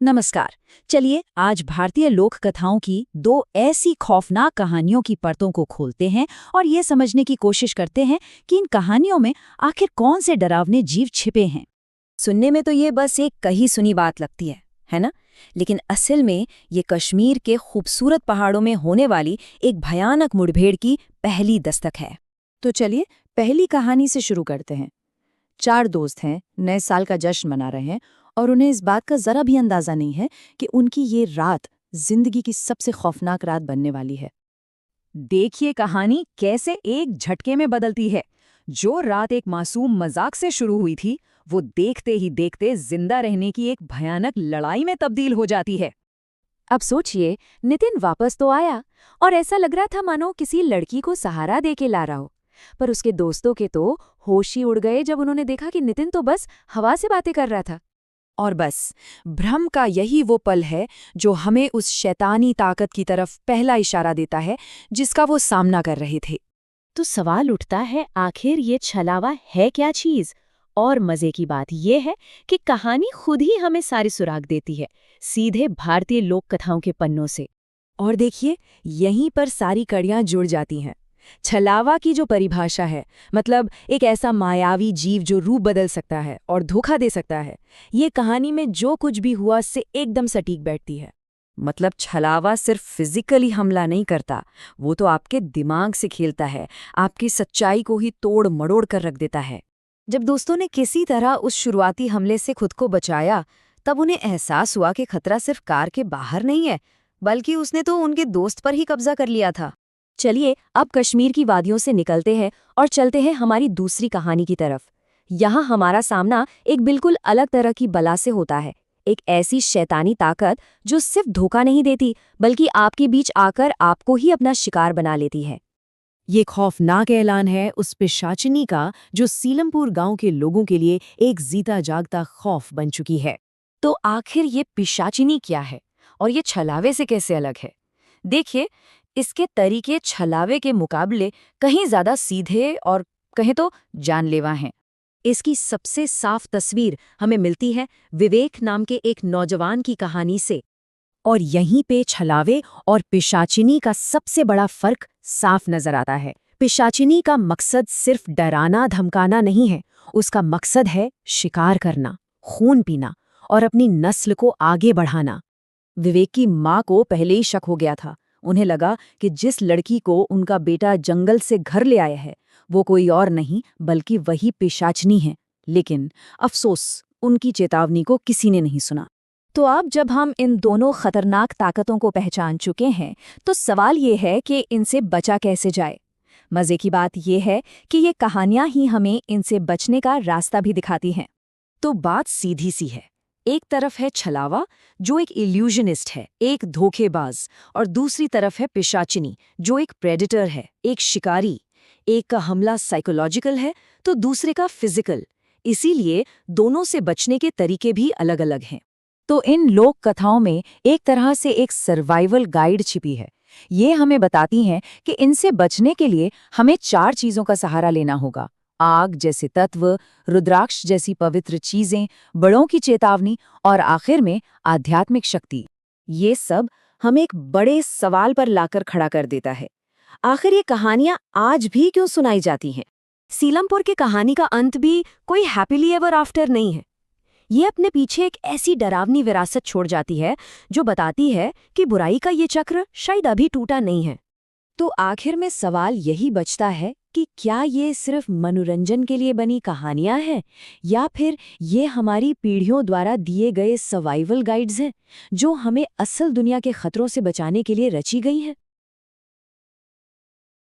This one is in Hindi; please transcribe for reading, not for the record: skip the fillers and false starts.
नमस्कार। चलिए आज भारतीय लोक कथाओं की दो ऐसी खौफनाक कहानियों की परतों को खोलते हैं और ये समझने की कोशिश करते हैं कि इन कहानियों में आखिर कौन से डरावने जीव छिपे हैं। सुनने में तो ये बस एक कही सुनी बात लगती है ना? लेकिन असल में ये कश्मीर के खूबसूरत पहाड़ों में होने वाली एक भयानक मुठभेड़ की पहली दस्तक है। तो चलिए पहली कहानी से शुरू करते हैं। 4 दोस्त हैं, नए साल का जश्न मना रहे हैं और उन्हें इस बात का जरा भी अंदाजा नहीं है कि उनकी ये रात जिंदगी की सबसे खौफनाक रात बनने वाली है। देखिए कहानी कैसे एक झटके में बदलती है। जो रात एक मासूम मजाक से शुरू हुई थी, वो देखते ही देखते जिंदा रहने की एक भयानक लड़ाई में तब्दील हो जाती है। अब सोचिए, नितिन वापस तो आया और ऐसा लग रहा था मानो किसी लड़की को सहारा दे के ला रहा हो, पर उसके दोस्तों के तो होश ही उड़ गए जब उन्होंने देखा कि नितिन तो बस हवा से बातें कर रहा था। और बस भ्रम का यही वो पल है जो हमें उस शैतानी ताकत की तरफ पहला इशारा देता है जिसका वो सामना कर रहे थे। तो सवाल उठता है, आखिर ये छलावा है क्या चीज? और मजे की बात यह है कि कहानी खुद ही हमें सारी सुराग देती है, सीधे भारतीय लोक कथाओं के पन्नों से। और देखिए, यहीं पर सारी कड़ियां जुड़ जाती हैं। छलावा की जो परिभाषा है, मतलब एक ऐसा मायावी जीव जो रूप बदल सकता है और धोखा दे सकता है, ये कहानी में जो कुछ भी हुआ उससे एकदम सटीक बैठती है। मतलब छलावा सिर्फ फिजिकली हमला नहीं करता, वो तो आपके दिमाग से खेलता है, आपकी सच्चाई को ही तोड़ मड़ोड़ कर रख देता है। जब दोस्तों ने किसी तरह उस शुरुआती हमले से खुद को बचाया, तब उन्हें एहसास हुआ कि खतरा सिर्फ कार के बाहर नहीं है, बल्कि उसने तो उनके दोस्त पर ही कब्जा कर लिया था। चलिए अब कश्मीर की वादियों से निकलते हैं और चलते हैं हमारी दूसरी कहानी की तरफ। यहाँ हमारा सामना एक बिल्कुल अलग तरह की बला से होता है, एक ऐसी शैतानी ताकत जो सिर्फ धोखा नहीं देती बल्कि आपके बीच आकर आपको ही अपना शिकार बना लेती है। ये खौफनाक ऐलान है उस पिशाचिनी का जो सीलमपुर गांव के लोगों के लिए एक जीता जागता खौफ बन चुकी है। तो आखिर ये पिशाचिनी क्या है और ये छलावे से कैसे अलग है? देखिए, इसके तरीके छलावे के मुकाबले कहीं ज्यादा सीधे और कहें तो जानलेवा हैं। इसकी सबसे साफ तस्वीर हमें मिलती है विवेक नाम के एक नौजवान की कहानी से। और यहीं पे छलावे और पिशाचिनी का सबसे बड़ा फर्क साफ नजर आता है। पिशाचिनी का मकसद सिर्फ डराना धमकाना नहीं है, उसका मकसद है शिकार करना, खून पीना और अपनी नस्ल को आगे बढ़ाना। विवेक की माँ को पहले ही शक हो गया था। उन्हें लगा कि जिस लड़की को उनका बेटा जंगल से घर ले आया है, वो कोई और नहीं बल्कि वही पिशाचिनी है। लेकिन अफसोस, उनकी चेतावनी को किसी ने नहीं सुना। तो अब जब हम इन दोनों खतरनाक ताकतों को पहचान चुके हैं, तो सवाल ये है कि इनसे बचा कैसे जाए। मजे की बात यह है कि ये कहानियां ही हमें इनसे बचने का रास्ता भी दिखाती हैं। तो बात सीधी सी है। एक तरफ है छलावा जो एक इल्यूजनिस्ट है, एक धोखेबाज, और दूसरी तरफ है पिशाचिनी जो एक प्रेडेटर है, एक शिकारी। एक का हमला साइकोलॉजिकल है तो दूसरे का फिजिकल। इसीलिए दोनों से बचने के तरीके भी अलग अलग हैं। तो इन लोक कथाओं में एक तरह से एक सर्वाइवल गाइड छिपी है। ये हमें बताती हैं कि इनसे बचने के लिए हमें 4 चीज़ों का सहारा लेना होगा: आग जैसे तत्व, रुद्राक्ष जैसी पवित्र चीजें, बड़ों की चेतावनी और आखिर में आध्यात्मिक शक्ति। ये सब हमें एक बड़े सवाल पर लाकर खड़ा कर देता है। आखिर ये कहानियां आज भी क्यों सुनाई जाती हैं? सीलमपुर की कहानी का अंत भी कोई हैप्पीली एवर आफ्टर नहीं है। ये अपने पीछे एक ऐसी डरावनी विरासत छोड़ जाती है जो बताती है कि बुराई का ये चक्र शायद अभी टूटा नहीं है। तो आखिर में सवाल यही बचता है कि क्या ये सिर्फ मनोरंजन के लिए बनी कहानियां हैं या फिर ये हमारी पीढ़ियों द्वारा दिए गए सर्वाइवल गाइड्स हैं जो हमें असल दुनिया के खतरों से बचाने के लिए रची गई हैं।